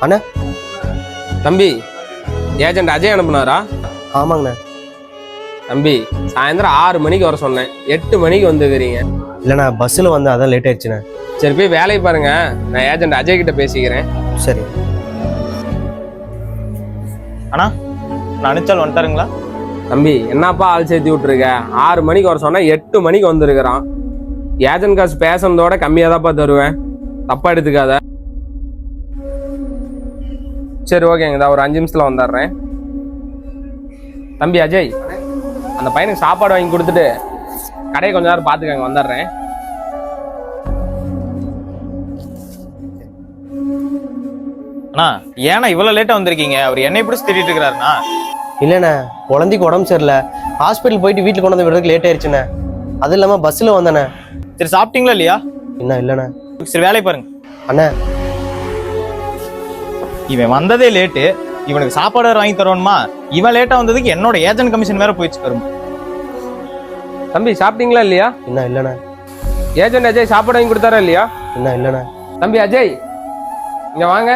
அண்ணா. தம்பி, ஏஜென்ட் அஜய் அனுப்புனாரா? ஆமாங்கண்ணா. தம்பி, சாயந்தரம் 6 மணிக்கு வர சொன்னேன், 8 மணிக்கு வந்துக்கிறீங்க. இல்லைண்ணா, பஸ்ஸில் வந்து அதான் லேட் ஆயிடுச்சுண்ணே. சரி, போய் வேலையை பாருங்க. நான் ஏஜென்ட் அஜய் கிட்ட பேசிக்கிறேன். சரி அண்ணா, நான் அனுப்பிச்சால் வந்துட்டாருங்களா? தம்பி, என்னப்பா ஆள் சேர்த்து விட்டுருக்க? 6 மணிக்கு வர சொன்னா 8 மணிக்கு வந்துருக்கிறான். ஏஜென்ட் காசு பேசுனதோட கம்மியாக தான்ப்பா தருவேன், தப்பா எடுத்துக்காத. சரி, ஓகேங்க, நான் ஒரு 5 நிமிஷத்துல வந்துடுறேன். தம்பி அஜய், அந்த பையனுக்கு சாப்பாடு வாங்கி கொடுத்துட்டு கடையை கொஞ்ச நேரம் பார்த்துக்கங்க, வந்துடுறேன். அண்ணா, ஏன்னா இவ்வளவு லேட்டா வந்திருக்கீங்க? அவர் என்னை பிடிச்சி திட்டிட்டு இருக்கிறாருண்ணா. இல்லைண்ணே, குழந்தைக்கு உடம்பு சரியில்லை, ஹாஸ்பிட்டல் போயிட்டு வீட்டில் கொண்டு வந்து விடுறதுக்கு லேட் ஆயிடுச்சுண்ணே. அது இல்லாமல் பஸ்ஸில் வந்தேண்ணே. சரி, சாப்பிட்டீங்களா இல்லையா? என்ன இல்லைண்ணே. சரி, வேலையை பாருங்க. அண்ணா, இவன் வந்ததே லேட்டு, இவனுக்கு சாப்பாடு வேற வாங்கி தருவணுமா? இவன் லேட்டா வந்ததுக்கு என்னோட ஏஜென்ட் கமிஷன் வேற போயிடுச்சு வரும். தம்பி, சாப்பிட்டீங்களா இல்லையா? என்ன இல்லைண்ணே. ஏஜென்ட் அஜய் சாப்பாடு வாங்கி கொடுத்தாரா இல்லையா? என்ன இல்லைண்ணே. தம்பி அஜய், இங்க வாங்க.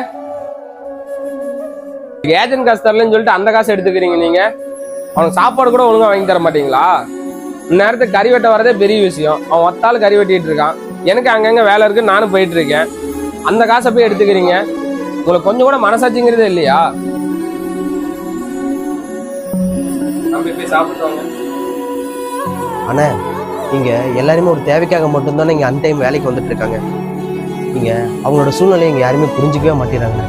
ஏஜென்ட் காசு தரலன்னு சொல்லிட்டு அந்த காசை எடுத்துக்கிறீங்க நீங்க. அவனுக்கு சாப்பாடு கூட ஒழுங்கா வாங்கி தர மாட்டீங்களா? இந்நேரத்துக்கு கறி வெட்ட வரதே பெரிய விஷயம். அவன் ஒத்தாள் கறி வெட்டிட்டு இருக்கான், எனக்கு அங்கங்க வேலை இருக்கு, நானும் போயிட்டு இருக்கேன். அந்த காசை போய் எடுத்துக்கிறீங்க. உங்களுக்கு கொஞ்சம் கூட மனசாட்சிங்கிறதே இல்லையா? தம்பி, போய் சாப்பிட்டுவாங்க. அண்ணா, இங்கே எல்லாருமே ஒரு தேவைக்காக மட்டும்தானே இங்கே அன் டைம் வேலைக்கு வந்துட்டு இருக்காங்க. இங்கே அவங்களோட சூழ்நிலையை இங்கே யாருமே புரிஞ்சிக்கவே மாட்டேறாங்க.